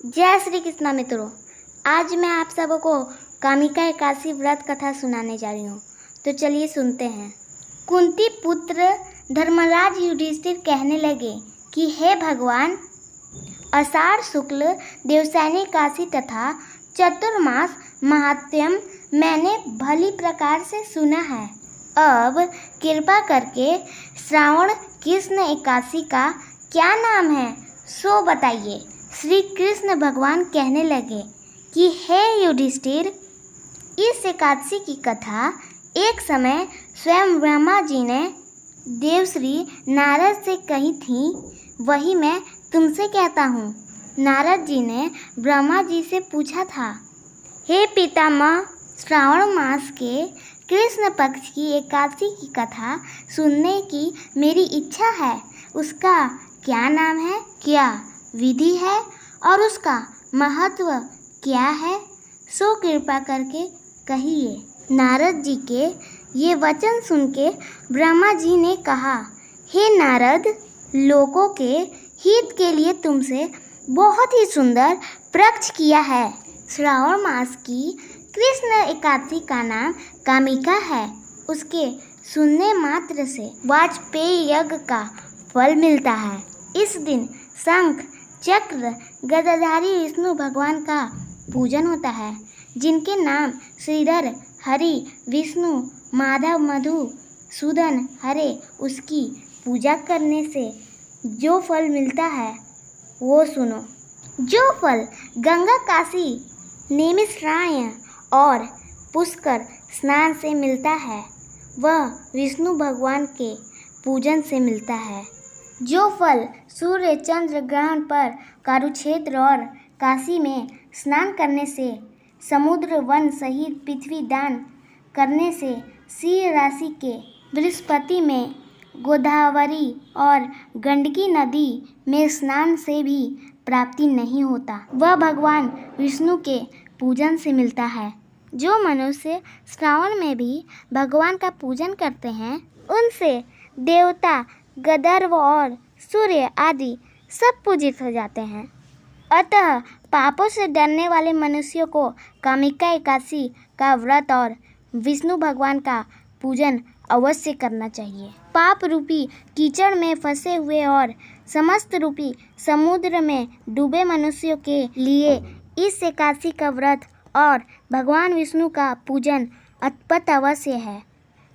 जय श्री कृष्णा मित्रों, आज मैं आप सबको कामिका एकादशी व्रत कथा सुनाने जा रही हूँ। तो चलिए सुनते हैं। कुंती पुत्र धर्मराज युधिष्ठिर कहने लगे कि हे भगवान, आषाढ़ शुक्ल देवशयनी एकादशी तथा चतुर्मास महात्म्य मैंने भली प्रकार से सुना है। अब कृपा करके श्रावण कृष्ण एकादशी का क्या नाम है सो बताइए। श्री कृष्ण भगवान कहने लगे कि हे युधिष्ठिर, इस एकादशी की कथा एक समय स्वयं ब्रह्मा जी ने देवश्री नारद से कही थी, वही मैं तुमसे कहता हूँ। नारद जी ने ब्रह्मा जी से पूछा था, हे पितामह, श्रावण मास के कृष्ण पक्ष की एकादशी की कथा सुनने की मेरी इच्छा है। उसका क्या नाम है, क्या विधि है और उसका महत्व क्या है, सो कृपा करके कहिए। नारद जी के ये वचन सुन के ब्रह्मा जी ने कहा, हे नारद, लोगों के हित के लिए तुमसे बहुत ही सुंदर पक्ष किया है। श्रावण मास की कृष्ण एकादशी का नाम कामिका है। उसके सुनने मात्र से वाजपेयी यज्ञ का फल मिलता है। इस दिन शंख चक्र गदाधारी विष्णु भगवान का पूजन होता है, जिनके नाम श्रीधर, हरि, विष्णु, माधव, मधु सूदन, हरे। उसकी पूजा करने से जो फल मिलता है वो सुनो। जो फल गंगा, काशी, नैमिषारण्य और पुष्कर स्नान से मिलता है, वह विष्णु भगवान के पूजन से मिलता है। जो फल सूर्य चंद्र ग्रहण पर कुरुक्षेत्र और काशी में स्नान करने से, समुद्र वन सहित पृथ्वी दान करने से, सिंह राशि के बृहस्पति में, गोदावरी और गंडकी नदी में स्नान से भी प्राप्ति नहीं होता, वह भगवान विष्णु के पूजन से मिलता है। जो मनुष्य श्रावण में भी भगवान का पूजन करते हैं, उनसे देवता, गंधर्व और सूर्य आदि सब पूजित हो जाते हैं। अतः पापों से डरने वाले मनुष्यों को कामिका एकादशी का व्रत और विष्णु भगवान का पूजन अवश्य करना चाहिए। पाप रूपी कीचड़ में फंसे हुए और समस्त रूपी समुद्र में डूबे मनुष्यों के लिए इस एकादशी का व्रत और भगवान विष्णु का पूजन अत्यंत अवश्य है।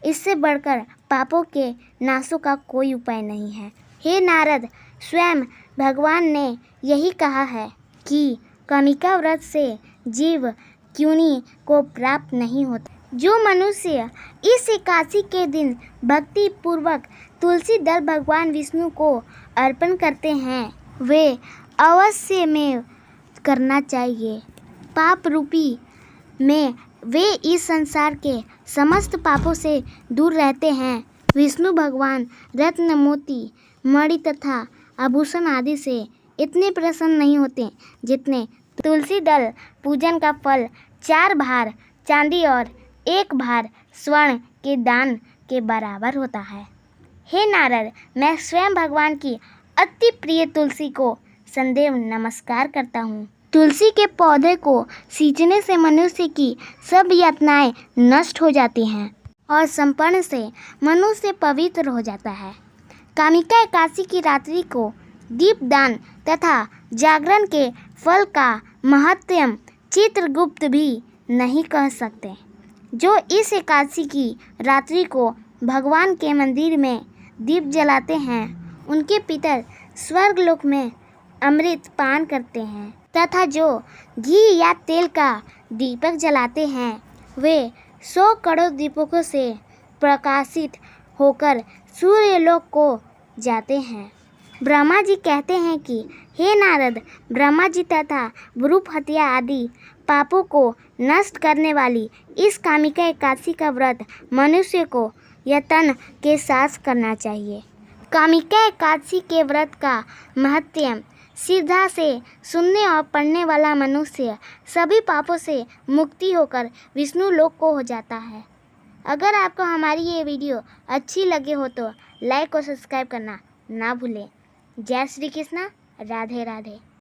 इससे बढ़कर पापों के नाशों का कोई उपाय नहीं है। हे नारद, स्वयं भगवान ने यही कहा है कि कामिका व्रत से जीव क्योनि को प्राप्त नहीं होता। जो मनुष्य इस एकादशी के दिन भक्ति पूर्वक तुलसी दल भगवान विष्णु को अर्पण करते हैं, वे अवश्य में करना चाहिए। पाप रूपी में वे इस संसार के समस्त पापों से दूर रहते हैं। विष्णु भगवान रत्न, मोती, मणि तथा आभूषण आदि से इतने प्रसन्न नहीं होते जितने तुलसी दल पूजन का फल 4 भार चांदी और 1 भार स्वर्ण के दान के बराबर होता है। हे नारद, मैं स्वयं भगवान की अति प्रिय तुलसी को सदैव नमस्कार करता हूँ। तुलसी के पौधे को सींचने से मनुष्य की सब यातनाएं नष्ट हो जाती हैं और संपन्न से मनुष्य पवित्र हो जाता है। कामिका एकादशी की रात्रि को दीपदान तथा जागरण के फल का महत्व चित्रगुप्त भी नहीं कह सकते। जो इस एकादशी की रात्रि को भगवान के मंदिर में दीप जलाते हैं, उनके पितर स्वर्गलोक में अमृत पान करते हैं तथा जो घी या तेल का दीपक जलाते हैं, वे 100 करोड़ दीपकों से प्रकाशित होकर सूर्यलोक को जाते हैं। ब्रह्मा जी कहते हैं कि हे नारद, ब्रह्मा जी तथा भ्रूप हत्या आदि पापों को नष्ट करने वाली इस कामिका एकादशी का व्रत मनुष्य को यत्न के साथ करना चाहिए। कामिका एकादशी के व्रत का महत्व श्रद्धा से सुनने और पढ़ने वाला मनुष्य सभी पापों से मुक्ति होकर विष्णु लोक को हो जाता है। अगर आपको हमारी ये वीडियो अच्छी लगे हो तो लाइक और सब्सक्राइब करना ना भूलें। जय श्री कृष्णा, राधे राधे।